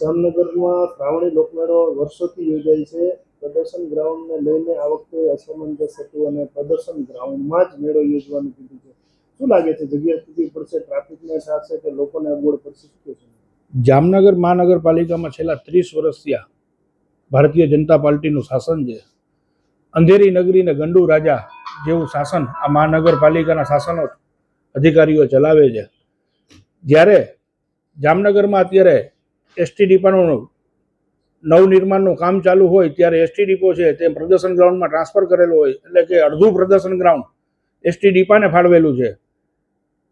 જામનગરમાં શ્રાવણી લોકમેળો વર્ષોથી યોજાય છે. પ્રદર્શન ગ્રાઉન્ડને લઈને આ વખતે અસમંજસ હતું અને પ્રદર્શન ગ્રાઉન્ડમાં જ મેળો યોજવાનું કીધું છે. શું લાગે છે, જગ્યા તૂટી પડશે, ટ્રાફિકને થશે કે લોકોને અગવડ પડશે, શું કહેશો? જામનગર મહાનગરપાલિકામાં છેલ્લા 30 વર્ષથી ભારતીય જનતા પાર્ટીનું શાસન છે. અંધેરી નગરીને ગંડુ રાજા જેવું શાસન આ મહાનગરપાલિકાના શાસનો અધિકારીઓ ચલાવે છે. જ્યારે જામનગરમાં અત્યારે એસટી ડિપોનું નવનિર્માણનું કામ ચાલુ હોય ત્યારે એસટી ડિપો છે તે પ્રદર્શન ગ્રાઉન્ડમાં ટ્રાન્સફર કરેલો હોય, એટલે કે અડધું પ્રદર્શન ગ્રાઉન્ડ એસટી ડિપાને ફાળવેલું છે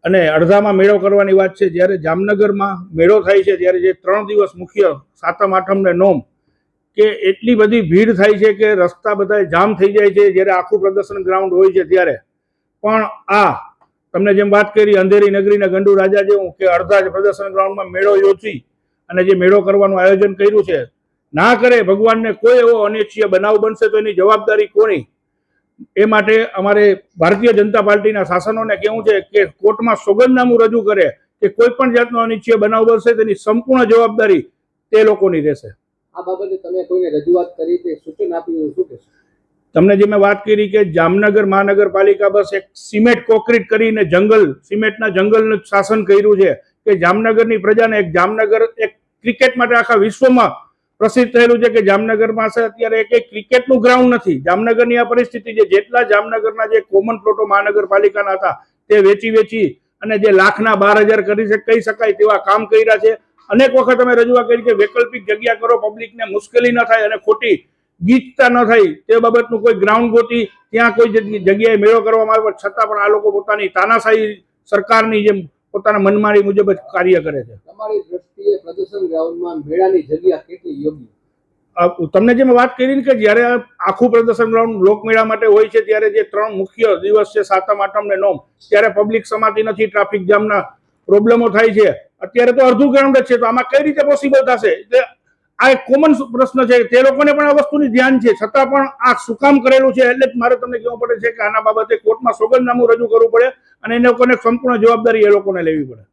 અને અડધામાં મેળો કરવાની વાત છે. જ્યારે જામનગરમાં મેળો થાય છે ત્યારે જે 3 દિવસ મુખ્ય સાતમ આઠમને નોમ કે એટલી બધી ભીડ થાય છે કે રસ્તા બધા જામ થઈ જાય છે જ્યારે આખું પ્રદર્શન ગ્રાઉન્ડ હોય છે. ત્યારે પણ આ તમને જેમ વાત કરી અંધેરી નગરીના ગંડુ રાજા જેવું કે અડધા જ પ્રદર્શન ગ્રાઉન્ડમાં મેળો યોજી અને જે મેળો કરવાનું આયોજન કર્યું છે, ના કરે ભગવાનને કોઈ એવો અનિચ્છનીય બનાવ બનશે તો એની જવાબદારી કોની? એ માટે અમારે ભારતીય જનતા પાર્ટીના શાસનોને કહેવું છે કે કોર્ટમાં સોગંદનામું રજૂ કરે કે કોઈ પણ જાતનો અનિચ્છનીય બનાવ બનશે તેની સંપૂર્ણ જવાબદારી તે લોકોની રહેશે. આ બાબતે તમે કોઈને રજૂઆત કરી કે સૂચન આપ્યું, શું કહેશો? તમને જે મેં વાત કરી કે જામનગર મહાનગરપાલિકા બસ એક સિમેન્ટ કોન્ક્રીટ કરીને સિમેન્ટના જંગલનું શાસન કર્યું છે કે જામનગરની પ્રજાને જામનગર એક ક્રિકેટ માટે આખા વિશ્વમાં પ્રસિદ્ધ થયેલું છે કે જામનગર પાસે અત્યારે એક ક્રિકેટનું ગ્રાઉન્ડ નથી. જામનગરની આ પરિસ્થિતિ છે. જેટલા જામનગરના જે કોમન પ્લોટો મહાનગરપાલિકાના હતા તે વેચી અને જે લાખના 12,000 કહી શકાય તેવા કામ કર્યા છે. અનેક વખત અમે રજૂઆત કરી કે વૈકલ્પિક જગ્યા કરો, પબ્લિકને મુશ્કેલી ન થાય અને ખોટી ગીચતા ન થાય તે બાબતનું કોઈ ગ્રાઉન્ડ ગોતી ત્યાં કોઈ જગ્યાએ મેળો કરવામાં આવે, છતાં પણ આ લોકો પોતાની તાનાશાહી સરકારની જેમ પોતાના મનમારી મુજબ જ કાર્ય કરે છે. તમારી દ્રષ્ટિએ પ્રદર્શન ગ્રાઉન્ડમાં મેળાની જગ્યા કેટલી યોગ્ય? તમને જે મેં વાત કરી કે જ્યારે આખું પ્રદર્શન ગ્રાઉન્ડ લોકમેળા માટે હોય છે ત્યારે જે 3 મુખ્ય દિવસ છે સાતમ આઠમ ને નોમ, ત્યારે પબ્લિક સમાતી નથી, ટ્રાફિક જામના પ્રોબ્લેમો થાય છે. અત્યારે તો અડધું ગ્રાઉન્ડ જ છે, તો આમાં કઈ રીતે પોસિબલ થશે? આ એક કોમન પ્રશ્ન છે. તે લોકોને પણ આ વસ્તુની ધ્યાન છે, છતાં પણ આ શું કામ કરેલું છે? એટલે જ મારે તમને કહેવું પડે છે કે આના બાબતે કોર્ટમાં સોગંદનામું રજૂ કરવું પડે અને એ લોકોને સંપૂર્ણ જવાબદારી એ લોકોને લેવી પડે.